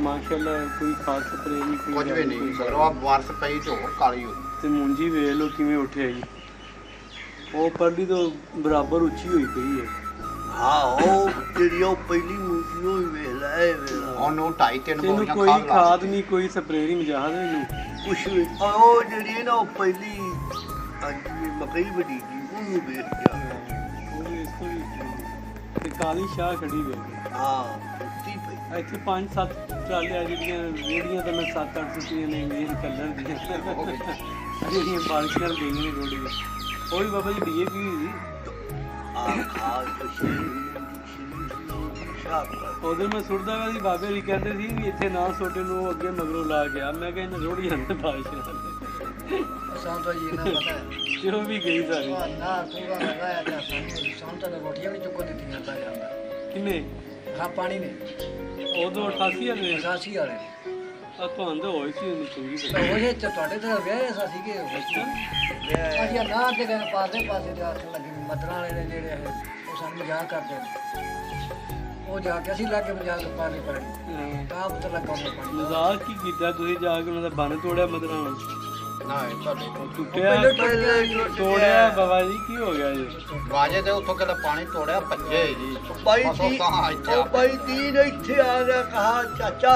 माशाल्लाह कोई खास स्प्रे नहीं कुछ भी नहीं सर आप बरस पई तो काली हो ते मुंजी वेख लो किवें उठे जी वो परली तो बराबर उच्ची हुई पई है हाँ वो तेरी वो पहली मूवी वो वेख ले ਉਹਨੂੰ 2.5-3 तेनू ਬੋਰੀਆਂ कोई ਖਾਦ ਲਾ खाद नहीं कोई स्प्रे नहीं मजाद इनू कुछ भी वो जेडी है ना वो पहली मकई बड़ी थी ਉਹਨੂੰ ਵੇਖ ਗਿਆ ਤੇ ਕਾਲੀ ਸ਼ਾਹ ਖੜੀ ਵੇ ਹਾਂ ਉੱਤੀ ਪਈ ਇੱਥੇ 5-7 ਟਰਾਲੀਆਂ ਜਿਹੜੀਆਂ ਰੇੜੀਆਂ ਤਾਂ ਮੈਂ 7-8 ਸੁੱਟੀਆਂ ਨੇ ਮੇਰ ਕਲਰ ਦੀਆਂ ਜਿਹੜੀਆਂ ਬਾਰਿਸ਼ ਨਾਲ ਗਈਆਂ ਨੇ ਰੋੜੀਆਂ ਉਹ ਵੀ ਬਾਬਾ ਜੀ ਡੀਏਪੀ ਹੋਈ ਉਹਦੇ ਮੈਂ ਸੁੱਟਦਾ ਵਾ ਸੀ ਬਾਬੇ ਜੀ ਕਹਿੰਦੇ ਸੀ ਵੀ ਇੱਥੇ ਨਾ ਸੋਟੇ ਨੂੰ ਅੱਗੇ ਮਗਰੋਂ ਲਾ ਗਿਆ ਮੈਂ ਕਹਿੰਦਾ ਰੋੜੀ ਹੰਦ ਬਾਰਿਸ਼ ਨਾਲ ਸਾਨੂੰ ਤਾਂ ਜੀ ਨਾ ਪਤਾ ਹੈ ਜੋ ਵੀ ਗਈ ਸਾਰੀ ਨਾ ਪੂਰਾ ਲਗਾਇਆ ਤਾਂ ਸਾਨੂੰ ਤਾਂ ਰੋਟੀਆਂ ਵੀ ਚੁੱਕੋ ਦਿੱਤੀਆਂ ਤਾਂ ਜਾਂਦਾ ਕਿੰਨੇ ਹਾਂ ਪਾਣੀ ਨੇ ਉਦੋਂ 88 ਵਾਲੇ ਸਾਸੀ ਵਾਲੇ ਆ ਤੁਹਾਨੂੰ ਹੋਈ ਸੀ ਉਹਨੂੰ ਚੰਗੀ ਤਾਂ ਉਹ ਜੇ ਤੁਹਾਡੇ ਤੇ ਵਿਆਹ ਸਾਸੀ ਕੇ ਅਸੀਂ ਨਾ ਤੇ ਗਏ ਪਾਸੇ ਪਾਸੇ ਤੇ ਆਖਣ ਲੱਗੇ ਵੀ ਮਦਰਾਂ ਵਾਲੇ ਨੇ ਜਿਹੜੇ ਉਹ ਸਾਨੂੰ ਮਜ਼ਾਕ ਕਰਦੇ ਨੇ ਉਹ ਜਾ ਕੇ ਅਸੀਂ ਲਾ ਕੇ ਮਜ਼ਾਕ ਪਾਣੀ ਪੜੇ ਤਾਂ ਪਤਾ ਲੱਗਾ ਉਹਨੂੰ ਪਾਣੀ ਮਜ਼ਾਕ ਕੀ ਕੀਤਾ ਤੁਸੀਂ ਜਾ ਕੇ ਉਹਨਾਂ ਦਾ ਬੰਨ ਤੋੜਿਆ ਮਦਰਾਂ ਨਾਲ ਨਾ ਇਹ ਤੁਹਾਡੇ ਟੁੱਟਿਆ ਤੋੜਿਆ ਬਾਬਾ ਜੀ ਕੀ ਹੋ ਗਿਆ ਜੀ ਬਾਜੇ ਤੇ ਉੱਥੋਂ ਕਿਤੇ ਪਾਣੀ ਤੋੜਿਆ ਭੱਜੇ ਜੀ ਬਾਈ ਫਸੋ ਜੀ ਕਹਾਂ ਇੱਥੇ ਉਹ ਬਾਈ ਦੀਨ ਇੱਥੇ ਆ ਗਿਆ ਕਹਾ ਚਾਚਾ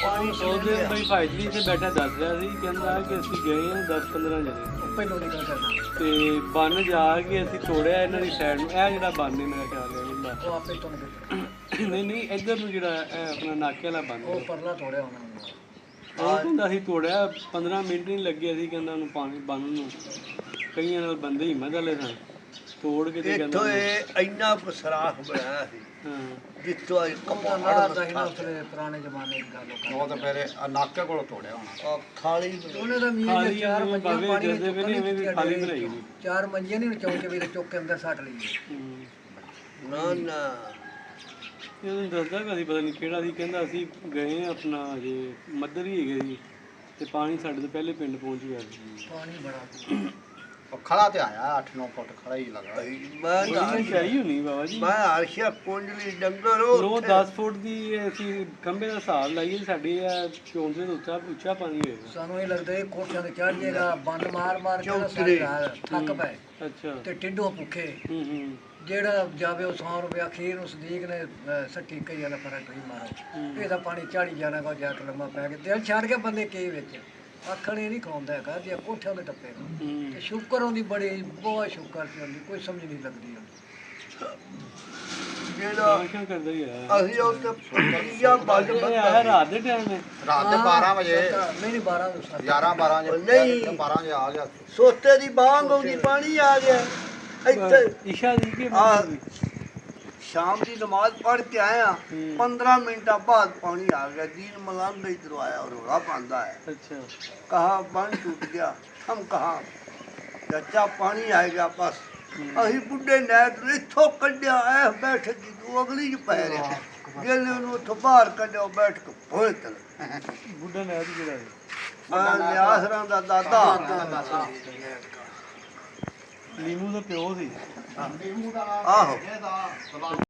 ਪਾਣੀ ਉਹਦੇ ਬਈ ਭਾਈ ਜੀ ਇੱਥੇ ਬੈਠਾ ਦੱਸ ਰਿਹਾ ਸੀ ਕਹਿੰਦਾ ਕਿ ਅਸੀਂ ਗਏ ਹਾਂ 10-15 ਜਣੇ ਪਹਿਲੋਂ ਦੀ ਗੱਲ ਕਰਨਾ ਤੇ ਬੰਨ ਜਾ ਕੇ ਅਸੀਂ ਤੋੜਿਆ ਇਹਨਾਂ ਦੀ ਸਾਈਡ ਨੂੰ ਇਹ ਜਿਹੜਾ ਬੰਨ ਹੈ ਮੇਰਾ ਖਿਆਲ ਹੈ ਉਹਦਾ ਉਹ ਆਪੇ ਤੋਂ ਨਹੀਂ ਨਹੀਂ ਇੱਧਰ ਨੂੰ ਜਿਹੜਾ ਇਹ ਆਪਣਾ ਨਾਕੇ ਵਾਲਾ ਬੰਨ ਉਹ ਪਰਲਾ ਤੋੜਿਆ ਉਹਨਾਂ ਨੇ ਉਹ ਕਹਿੰਦਾ ਅਸੀਂ ਤੋੜਿਆ 15 ਮਿੰਟ ਨਹੀਂ ਲੱਗੇ ਅਸੀਂ ਕਹਿੰਦਾ ਉਹਨੂੰ ਪਾਣੀ ਬੰਨ ਨੂੰ ਕਈਆਂ ਨਾਲ ਬੰਦੇ ਹਿੰਮਤ ਵਾਲੇ ਸਨ ਤੋੜ ਕੇ ਤੇ ਕਹਿੰਦਾ ਇੱਥੋਂ ਇਹ ਇੰਨਾ ਸਰਾਖ ਬਣਾਇਆ ਸੀ ਹਾਂ ਜਿੱਥੋਂ ਇਹ ਉਹਦਾ ਨਾਮ ਤਾਂ ਇਹਨਾਂ ਉਸਲੇ ਪੁਰਾਣੇ ਜ਼ਮਾਨੇ ਦੀ ਗੱਲ ਉਹ ਤਾਂ ਫਿਰ ਨਾਕੇ ਕੋਲ ਤੋੜਿਆ ਹੋਣਾ ਖਾਲੀ ਉਹਨੇ ਤਾਂ ਮੀਆਂ ਖਾਲੀ ਦੇ ਚਾਰ ਜਿਵੇਂ ਮੰਜੀਆਂ ਬਾਵੇ ਪਾਣੀ ਜਦੇ ਵੀ ਨਹੀਂ ਐਵੇਂ ਵੀ ਖਾਲੀ ਬਣਾਈ ਨਹੀਂ ਚਾਰ ਮੰਜੀਆਂ ਨਹੀਂ ਚੌਂਕ ਕੇ ਵੀ ਚੁੱਕ ਕੇ ਅੰਦਰ ਸੱਟ ਲਈ ਨਾ ਨਾ ਇਹ ਉਹਨੂੰ ਦੱਸਦਾ ਕਦੀ ਪਤਾ ਨਹੀਂ ਕਿਹੜਾ ਸੀ ਕਹਿੰਦਾ ਅਸੀਂ ਗਏ ਹਾਂ ਆਪਣਾ ਜੇ ਮੱਦਰ ਹੀ ਹੈਗੇ ਸੀ ਤੇ ਪਾਣੀ ਸਾਡੇ ਤੋਂ ਪਹਿਲੇ ਪਿੰਡ ਪਹੁੰਚ ਗਿਆ ਸੀ ਪਾਣੀ ਬੜਾ ਉਹ ਖੜਾ ਤੇ ਆਇਆ 8-9 ਫੁੱਟ ਖੜਾ ਹੀ ਲੱਗਾ ਮੈਂ ਬੜੀ ਚਾਹੀ ਹੋਣੀ ਬਾਬਾ ਜੀ ਮੈਂ ਆਰਸ਼ਾ ਕੁੰਡਲੀ ਡੰਗਰ ਲੋ 10 ਫੁੱਟ ਦੀ ਅਸੀਂ ਖੰਭੇ ਦਾ ਹਿਸਾਬ ਲਾਈਏ ਸਾਡੇ ਆ ਚੌਂਦੇ ਤੋਂ ਉੱਚਾ ਪਾਣੀ ਹੋਏਗਾ ਸਾਨੂੰ ਇਹ ਲੱਗਦਾ ਇਹ ਕੋਠਿਆਂ ਤੇ ਚੜ ਜਾਏਗਾ ਬੰਦ ਮਾਰ ਮਾਰ ਕੇ ਨਾ ਚੌਂਤਰੇ। ਸਾਰੇ ਰਾਤ ਥੱਕ ਪਏ ਅੱਛਾ ਤੇ ਟਿੱਡੋਂ ਭੁੱਖੇ ਹੂੰ ਜਿਹੜਾ ਜਾਵੇ ਉਹ 100 ਰੁਪਏ ਅਖੀਰ ਨੂੰ ਸਦੀਕ ਨੇ ਸੱਟੀ ਕਈ ਵਾਲਾ ਫਰਕ ਨਹੀਂ ਮਾਰੋ ਇਹਦਾ ਪਾਣੀ ਝਾੜੀ ਜਾਣਾ ਕੋ ਜਾ ਕੇ ਲੰਮਾ ਪੈ ਕੇ ਦਿਲ ਛੱਡ ਕੇ ਬੰਦੇ ਕਈ ਵਿੱਚ ਆਖਣ ਇਹ ਨਹੀਂ ਖਾਉਂਦਾ ਹੈਗਾ ਜੇ ਕੋਠਿਆਂ ਦੇ ਟੱਪੇ ਤੇ ਸ਼ੁਕਰ ਹੁੰਦੀ ਬੜੀ ਬਹੁਤ ਸ਼ੁਕਰ ਸੀ ਹੁੰਦੀ ਕੋਈ ਸਮਝ ਨਹੀਂ ਲੱਗਦੀ ਹੁੰਦੀ ਜਿਹੜਾ ਕੀ ਕਰਦਾ ਹੀ ਆ ਅਸੀਂ ਉੱਤੇ ਪੱਤੀਆਂ ਬੰਦ ਇਹ ਆ ਰਾਤ ਦੇ ਟਾਈਮ ਹੈ ਰਾਤ ਦੇ 12 ਵਜੇ ਨਹੀਂ ਨਹੀਂ 12 ਤੋਂ 11-12 ਜੇ ਨਹੀਂ। 12 ਜੇ ਆ ਗਿਆ ਸੋਤੇ ਦੀ ਬਾਂਗ ਆਉਂਦੀ ਪਾਣੀ ਆ ਗਿਆ ਇੱਥੇ ਈਸ਼ਾ ਜੀ ਕੀ ਆ ਸ਼ਾਮ ਦੀ ਨਮਾਜ਼ ਪੜ੍ਹ ਕੇ ਆਇਆ 15 ਮਿੰਟਾਂ ਬਾਅਦ ਪਾਣੀ ਆ ਗਿਆ ਦੀਨ ਮਲੰਗ ਇਧਰੋਂ ਆਇਆ और रोड़ा पांदा है ਅੱਛਾ कहा बंद टूट गया हम कहा चाचा पानी आएगा बस ਅਸੀਂ ਬੁੱਢੇ ਨੈਟ ਇੱਥੋਂ ਕੱਢਿਆ ਐ ਬੈਠ ਜੀ ਤੂੰ ਅਗਲੀ ਚ ਪੈ ਰਿਹਾ ਗੇਲੇ ਨੂੰ ਉੱਥੋਂ ਬਾਹਰ ਕੱਢਿਆ ਬੈਠ ਕੇ ਭੋਲ ਤਲ ਬੁੱਢਾ ਨਾ ਜਿਹੜਾ ਹੈ ਨਿਆਸਰਾਂ ਦਾ ਦਾਦਾ ਲੀਮੂ ਦਾ ਪਿਓ ਸੀ ਆਹੋ